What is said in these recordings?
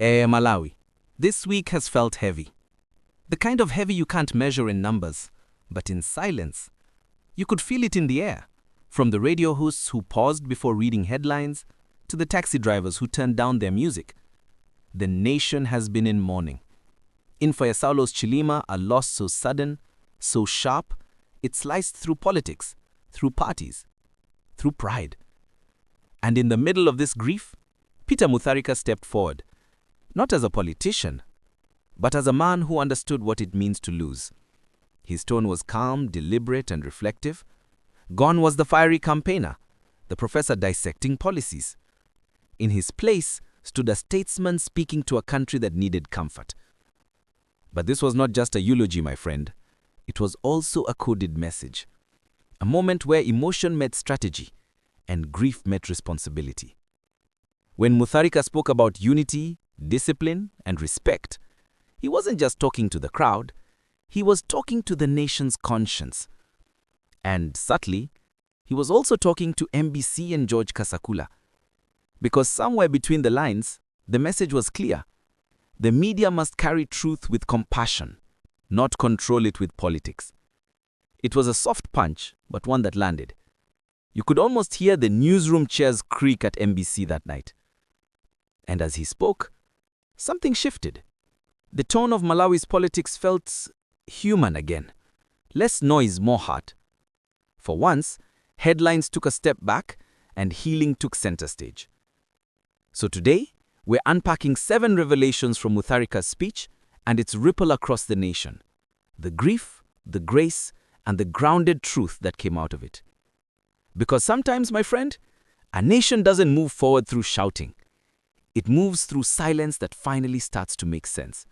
Malawi. This week has felt heavy. The kind of heavy you can't measure in numbers, but in silence. You could feel it in the air, from the radio hosts who paused before reading headlines to the taxi drivers who turned down their music. The nation has been in mourning. In for Saulos Chilima, a loss so sudden, so sharp, it sliced through politics, through parties, through pride. And in the middle of this grief, Peter Mutharika stepped forward, not as a politician, but as a man who understood what it means to lose. His tone was calm, deliberate, and reflective. Gone was the fiery campaigner, the professor dissecting policies. In his place stood a statesman speaking to a country that needed comfort. But this was not just a eulogy, my friend. It was also a coded message. A moment where emotion met strategy and grief met responsibility. When Mutharika spoke about unity, discipline, and respect, he wasn't just talking to the crowd, he was talking to the nation's conscience. And subtly, he was also talking to MBC and George Kasakula. Because somewhere between the lines, the message was clear. The media must carry truth with compassion, not control it with politics. It was a soft punch, but one that landed. You could almost hear the newsroom chairs creak at MBC that night. And as he spoke, something shifted. The tone of Malawi's politics felt human again. Less noise, more heart. For once, headlines took a step back and healing took center stage. So today, we're unpacking 7 revelations from Mutharika's speech and its ripple across the nation. The grief, the grace, and the grounded truth that came out of it. Because sometimes, my friend, a nation doesn't move forward through shouting. It moves through silence that finally starts to make sense.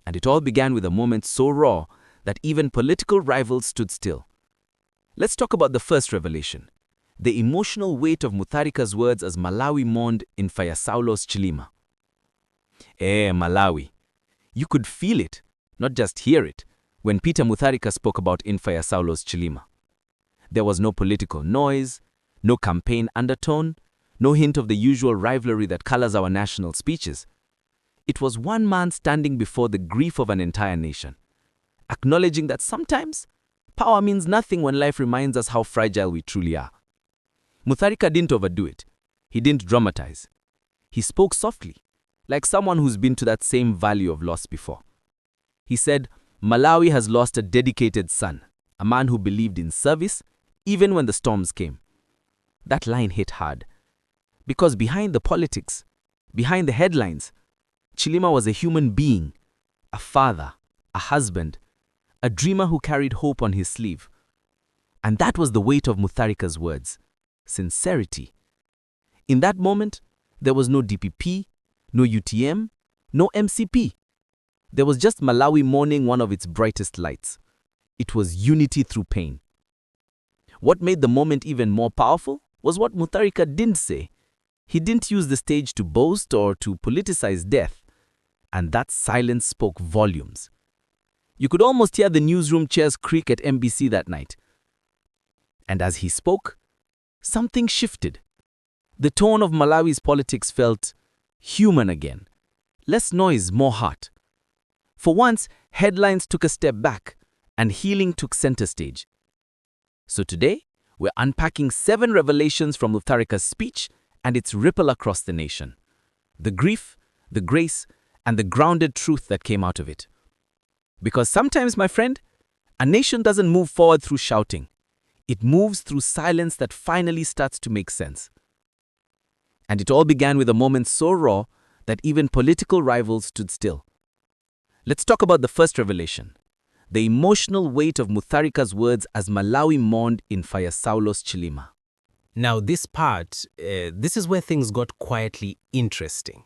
And it all began with a moment so raw that even political rivals stood still. Let's talk about the first revelation, the emotional weight of Mutharika's words as Malawi mourned in Saulos Chilima. Malawi. You could feel it, not just hear it, when Peter Mutharika spoke about in Saulos Chilima. There was no political noise, no campaign undertone, no hint of the usual rivalry that colors our national speeches. It was one man standing before the grief of an entire nation, acknowledging that sometimes power means nothing when life reminds us how fragile we truly are. Mutharika didn't overdo it. He didn't dramatize. He spoke softly, like someone who's been to that same valley of loss before. He said, Malawi has lost a dedicated son, a man who believed in service, even when the storms came. That line hit hard. Because behind the politics, behind the headlines, Chilima was a human being, a father, a husband, a dreamer who carried hope on his sleeve. And that was the weight of Mutharika's words. Sincerity. In that moment, there was no DPP, no UTM, no MCP. There was just Malawi mourning one of its brightest lights. It was unity through pain. What made the moment even more powerful was what Mutharika didn't say. He didn't use the stage to boast or to politicize death. And that silence spoke volumes. You could almost hear the newsroom chairs creak at MBC that night. And as he spoke, something shifted. The tone of Malawi's politics felt human again. Less noise, more heart. For once, headlines took a step back and healing took center stage. So today, we're unpacking 7 revelations from Mutharika's speech and its ripple across the nation. The grief, the grace, and the grounded truth that came out of it. Because sometimes, my friend, a nation doesn't move forward through shouting. It moves through silence that finally starts to make sense. And it all began with a moment so raw that even political rivals stood still. Let's talk about the first revelation, the emotional weight of Mutharika's words as Malawi mourned in Saulos Chilima. Now this part, this is where things got quietly interesting.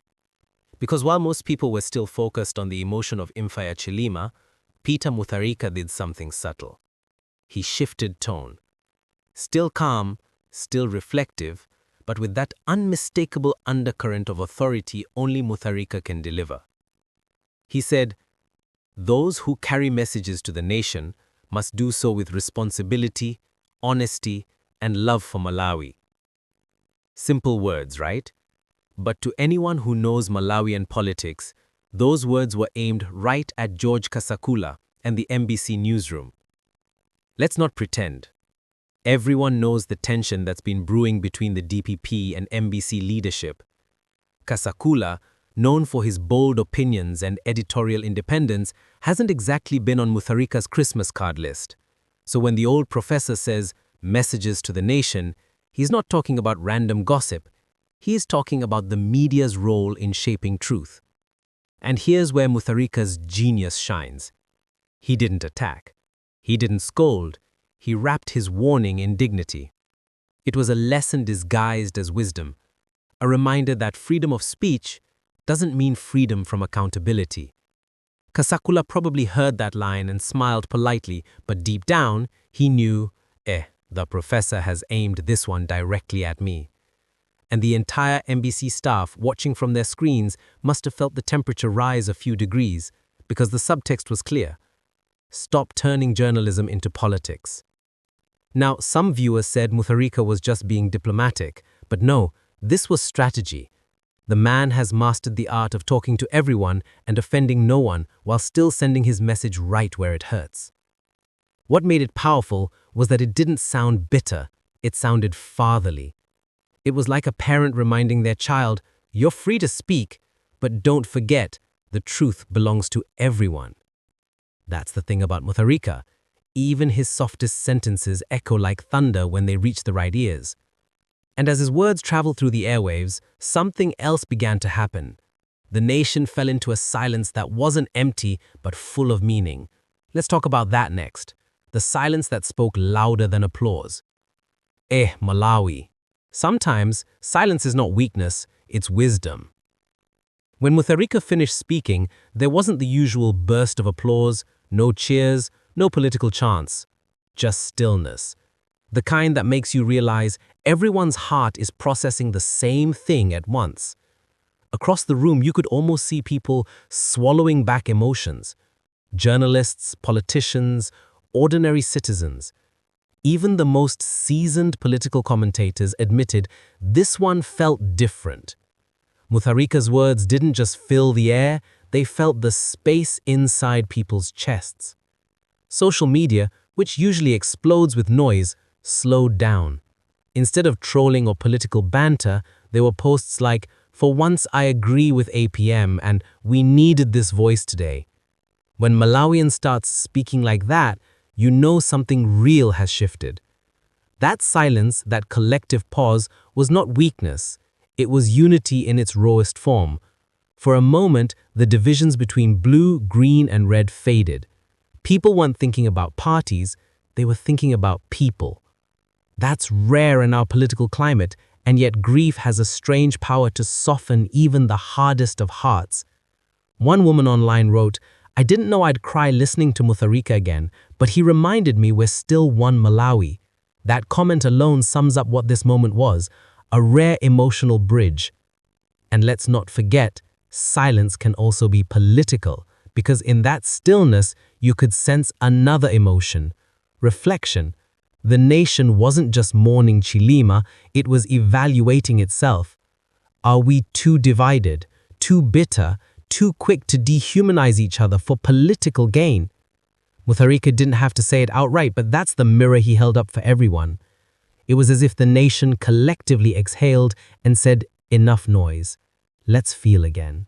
Because while most people were still focused on the emotion of Imfaya Chilima, Peter Mutharika did something subtle. He shifted tone. Still calm, still reflective, but with that unmistakable undercurrent of authority only Mutharika can deliver. He said, "Those who carry messages to the nation must do so with responsibility, honesty, and love for Malawi." Simple words, right? But to anyone who knows Malawian politics, those words were aimed right at George Kasakula and the MBC newsroom. Let's not pretend. Everyone knows the tension that's been brewing between the DPP and MBC leadership. Kasakula, known for his bold opinions and editorial independence, hasn't exactly been on Mutharika's Christmas card list. So when the old professor says, "messages to the nation," he's not talking about random gossip. He is talking about the media's role in shaping truth. And here's where Mutharika's genius shines. He didn't attack. He didn't scold. He wrapped his warning in dignity. It was a lesson disguised as wisdom, a reminder that freedom of speech doesn't mean freedom from accountability. Kasakula probably heard that line and smiled politely, but deep down, he knew, the professor has aimed this one directly at me. And the entire MBC staff, watching from their screens, must have felt the temperature rise a few degrees, because the subtext was clear. Stop turning journalism into politics. Now, some viewers said Mutharika was just being diplomatic, but no, this was strategy. The man has mastered the art of talking to everyone and offending no one while still sending his message right where it hurts. What made it powerful was that it didn't sound bitter, it sounded fatherly. It was like a parent reminding their child, "You're free to speak, but don't forget, the truth belongs to everyone." That's the thing about Mutharika. Even his softest sentences echo like thunder when they reach the right ears. And as his words traveled through the airwaves, something else began to happen. The nation fell into a silence that wasn't empty, but full of meaning. Let's talk about that next. The silence that spoke louder than applause. Malawi. Sometimes, silence is not weakness, it's wisdom. When Mutharika finished speaking, there wasn't the usual burst of applause, no cheers, no political chants, just stillness. The kind that makes you realize everyone's heart is processing the same thing at once. Across the room, you could almost see people swallowing back emotions. Journalists, politicians, ordinary citizens. Even the most seasoned political commentators admitted this one felt different. Mutharika's words didn't just fill the air, they felt the space inside people's chests. Social media, which usually explodes with noise, slowed down. Instead of trolling or political banter, there were posts like, "For once I agree with APM," and "We needed this voice today." When Malawian starts speaking like that, you know something real has shifted. That silence, that collective pause, was not weakness. It was unity in its rawest form. For a moment, the divisions between blue, green, and red faded. People weren't thinking about parties, they were thinking about people. That's rare in our political climate, and yet grief has a strange power to soften even the hardest of hearts. One woman online wrote, "I didn't know I'd cry listening to Mutharika again, but he reminded me we're still one Malawi." That comment alone sums up what this moment was, a rare emotional bridge. And let's not forget, silence can also be political, because in that stillness, you could sense another emotion, reflection. The nation wasn't just mourning Chilima, it was evaluating itself. Are we too divided, too bitter, too quick to dehumanize each other for political gain? Mutharika didn't have to say it outright, but that's the mirror he held up for everyone. It was as if the nation collectively exhaled and said, "Enough noise. Let's feel again."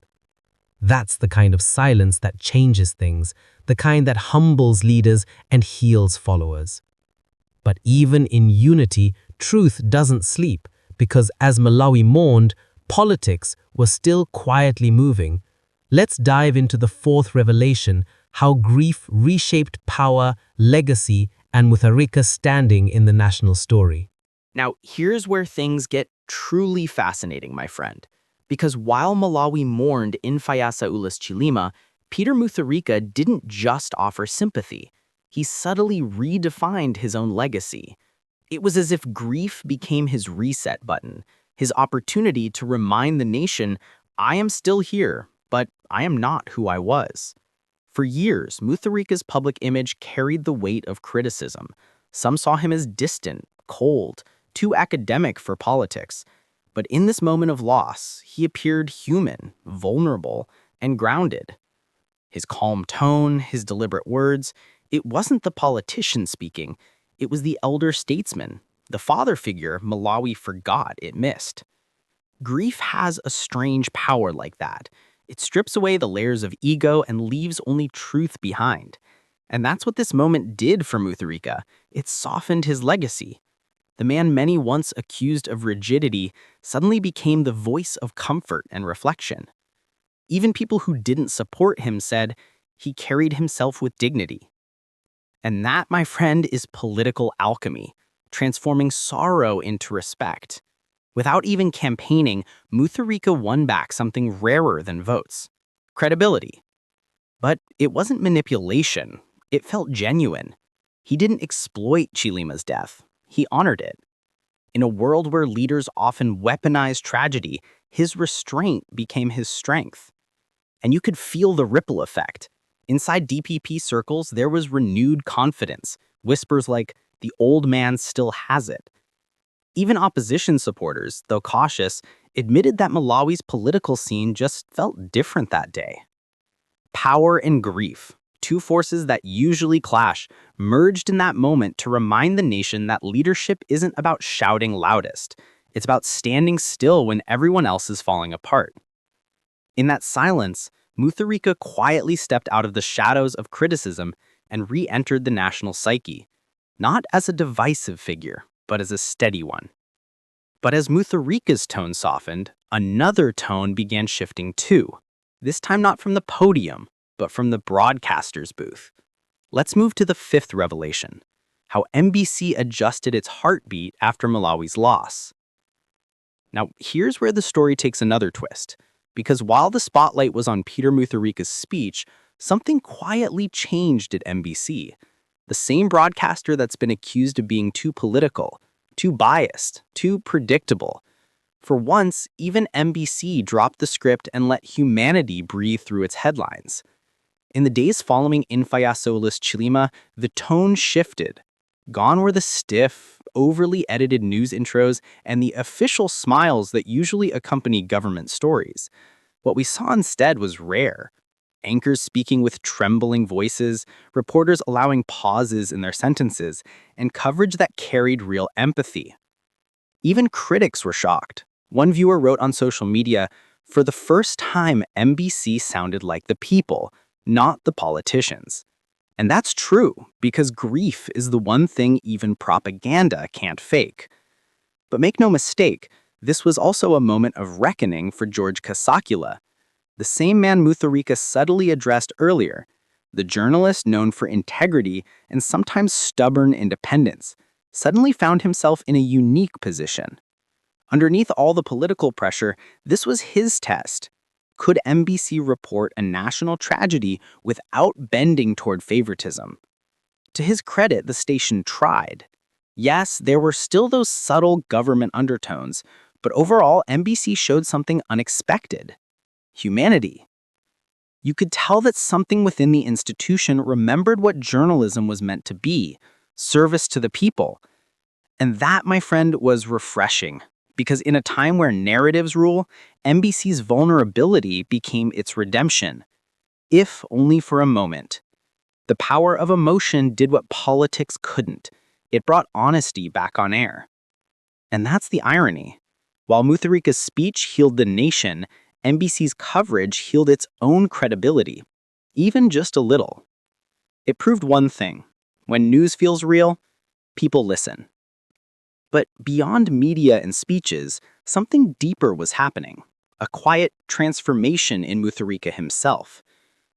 That's the kind of silence that changes things, the kind that humbles leaders and heals followers. But even in unity, truth doesn't sleep, because as Malawi mourned, politics was still quietly moving. Let's dive into the fourth revelation, how grief reshaped power, legacy, and Mutharika's standing in the national story. Now, here's where things get truly fascinating, my friend. Because while Malawi mourned Saulos Chilima, Peter Mutharika didn't just offer sympathy. He subtly redefined his own legacy. It was as if grief became his reset button, his opportunity to remind the nation, "I am still here, but I am not who I was." For years, Mutharika's public image carried the weight of criticism. Some saw him as distant, cold, too academic for politics. But in this moment of loss, he appeared human, vulnerable, and grounded. His calm tone, his deliberate words, it wasn't the politician speaking, it was the elder statesman, the father figure Malawi forgot it missed. Grief has a strange power like that. It strips away the layers of ego and leaves only truth behind. And that's what this moment did for Mutharika. It softened his legacy. The man many once accused of rigidity suddenly became the voice of comfort and reflection. Even people who didn't support him said he carried himself with dignity. And that, my friend, is political alchemy, transforming sorrow into respect. Without even campaigning, Mutharika won back something rarer than votes: credibility. But it wasn't manipulation. It felt genuine. He didn't exploit Chilima's death. He honored it. In a world where leaders often weaponize tragedy, his restraint became his strength. And you could feel the ripple effect. Inside DPP circles, there was renewed confidence, whispers like, "The old man still has it." Even opposition supporters, though cautious, admitted that Malawi's political scene just felt different that day. Power and grief, two forces that usually clash, merged in that moment to remind the nation that leadership isn't about shouting loudest. It's about standing still when everyone else is falling apart. In that silence, Mutharika quietly stepped out of the shadows of criticism and re-entered the national psyche, not as a divisive figure, but as a steady one. But as Mutharika's tone softened, another tone began shifting too, this time not from the podium, but from the broadcaster's booth. Let's move to the fifth revelation: how MBC adjusted its heartbeat after Malawi's loss. Now, here's where the story takes another twist, because while the spotlight was on Peter Mutharika's speech, something quietly changed at MBC. The same broadcaster that's been accused of being too political, too biased, too predictable. For once, even MBC dropped the script and let humanity breathe through its headlines. In the days following Saulos Chilima, the tone shifted. Gone were the stiff, overly edited news intros and the official smiles that usually accompany government stories. What we saw instead was rare. Anchors speaking with trembling voices, reporters allowing pauses in their sentences, and coverage that carried real empathy. Even critics were shocked. One viewer wrote on social media, "For the first time, MBC sounded like the people, not the politicians." And that's true, because grief is the one thing even propaganda can't fake. But make no mistake, this was also a moment of reckoning for George Kasakula, the same man Mutharika subtly addressed earlier, the journalist known for integrity and sometimes stubborn independence, suddenly found himself in a unique position. Underneath all the political pressure, this was his test. Could MBC report a national tragedy without bending toward favoritism? To his credit, the station tried. Yes, there were still those subtle government undertones, but overall, MBC showed something unexpected: humanity. You could tell that something within the institution remembered what journalism was meant to be: service to the people. And that, my friend, was refreshing. Because in a time where narratives rule, MBC's vulnerability became its redemption, if only for a moment. The power of emotion did what politics couldn't. It brought honesty back on air. And that's the irony. While Mutharika's speech healed the nation, MBC's coverage healed its own credibility, even just a little. It proved one thing: when news feels real, people listen. But beyond media and speeches, something deeper was happening. A quiet transformation in Mutharika himself.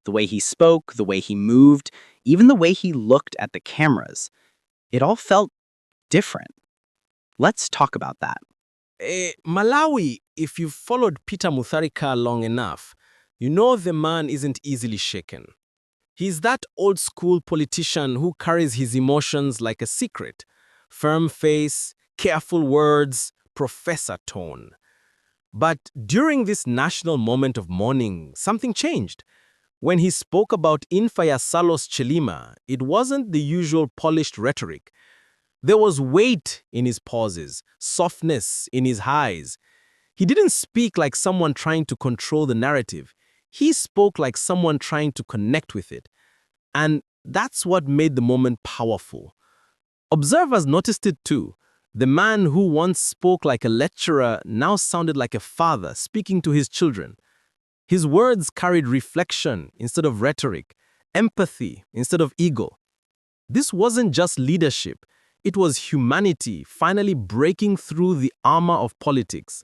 The way he spoke, the way he moved, even the way he looked at the cameras. It all felt different. Let's talk about that. Malawi, if you've followed Peter Mutharika long enough, you know the man isn't easily shaken. He's that old-school politician who carries his emotions like a secret. Firm face, careful words, professor tone. But during this national moment of mourning, something changed. When he spoke about Saulos Chilima, it wasn't the usual polished rhetoric. There was weight in his pauses, softness in his highs. He didn't speak like someone trying to control the narrative. He spoke like someone trying to connect with it. And that's what made the moment powerful. Observers noticed it too. The man who once spoke like a lecturer now sounded like a father speaking to his children. His words carried reflection instead of rhetoric, empathy instead of ego. This wasn't just leadership, it was humanity finally breaking through the armor of politics.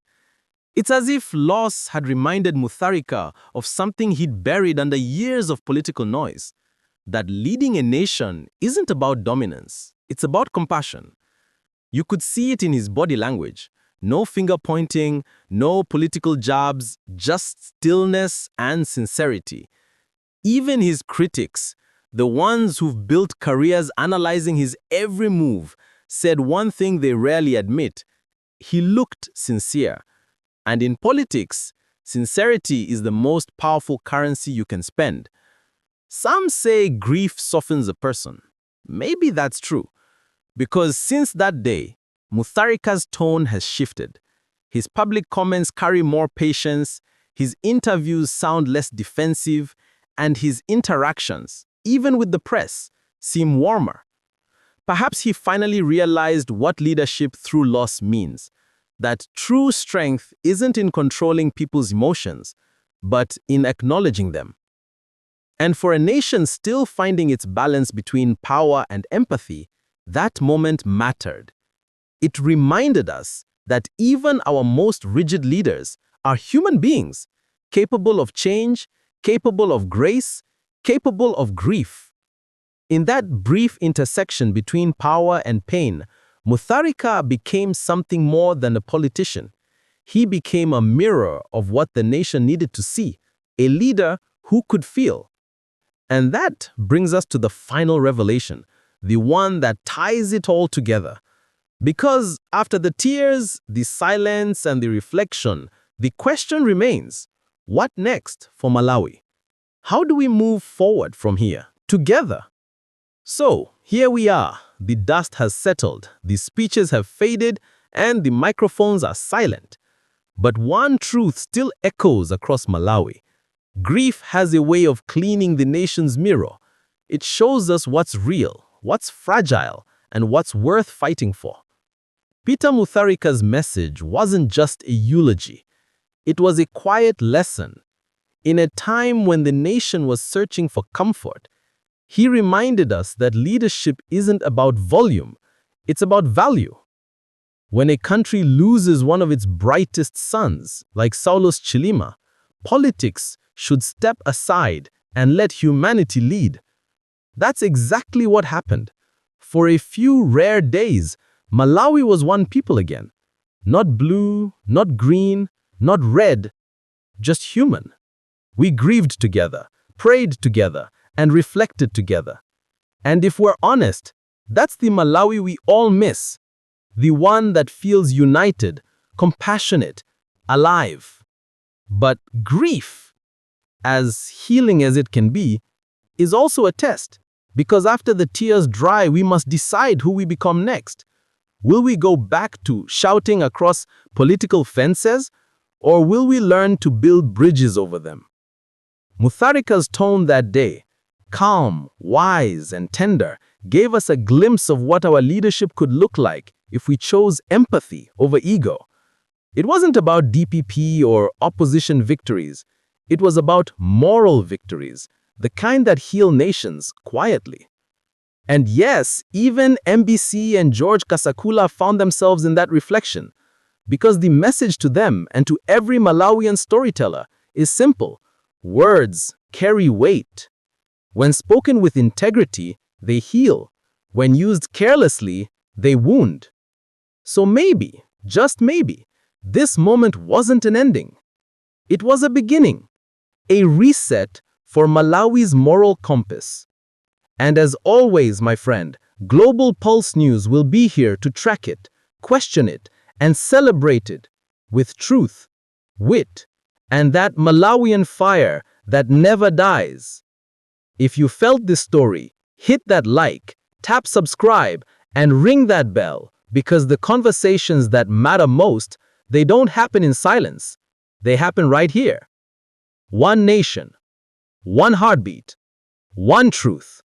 It's as if loss had reminded Mutharika of something he'd buried under years of political noise. That leading a nation isn't about dominance, it's about compassion. You could see it in his body language. No finger pointing, no political jabs, just stillness and sincerity. Even his critics, the ones who've built careers analyzing his every move, said one thing they rarely admit: he looked sincere. And in politics, sincerity is the most powerful currency you can spend. Some say grief softens a person. Maybe that's true. Because since that day, Mutharika's tone has shifted. His public comments carry more patience, his interviews sound less defensive, and his interactions, even with the press, seem warmer. Perhaps he finally realized what leadership through loss means. That true strength isn't in controlling people's emotions, but in acknowledging them. And for a nation still finding its balance between power and empathy, that moment mattered. It reminded us that even our most rigid leaders are human beings, capable of change, capable of grace, capable of grief. In that brief intersection between power and pain, Mutharika became something more than a politician. He became a mirror of what the nation needed to see, a leader who could feel. And that brings us to the final revelation, the one that ties it all together. Because after the tears, the silence, and the reflection, the question remains: what next for Malawi? How do we move forward from here, together? So, here we are. The dust has settled, the speeches have faded, and the microphones are silent. But one truth still echoes across Malawi. Grief has a way of cleaning the nation's mirror. It shows us what's real, what's fragile, and what's worth fighting for. Peter Mutharika's message wasn't just a eulogy. It was a quiet lesson. In a time when the nation was searching for comfort, he reminded us that leadership isn't about volume, it's about value. When a country loses one of its brightest suns, like Saulos Chilima, politics should step aside and let humanity lead. That's exactly what happened. For a few rare days, Malawi was one people again. Not blue, not green, not red, just human. We grieved together, prayed together, and reflected together. And if we're honest, that's the Malawi we all miss. The one that feels united, compassionate, alive. But grief, as healing as it can be, is also a test. Because after the tears dry, we must decide who we become next. Will we go back to shouting across political fences, or will we learn to build bridges over them? Mutharika's tone that day, calm, wise, and tender, gave us a glimpse of what our leadership could look like if we chose empathy over ego. It wasn't about DPP or opposition victories. It was about moral victories, the kind that heal nations quietly. And yes, even MBC and George Kasakula found themselves in that reflection, because the message to them and to every Malawian storyteller is simple: words carry weight. When spoken with integrity, they heal. When used carelessly, they wound. So maybe, just maybe, this moment wasn't an ending. It was a beginning, a reset for Malawi's moral compass. And as always, my friend, Global Pulse News will be here to track it, question it, and celebrate it with truth, wit, and that Malawian fire that never dies. If you felt this story, hit that like, tap subscribe, and ring that bell, because the conversations that matter most, They don't happen in silence. They happen right here. One nation, one heartbeat, one truth.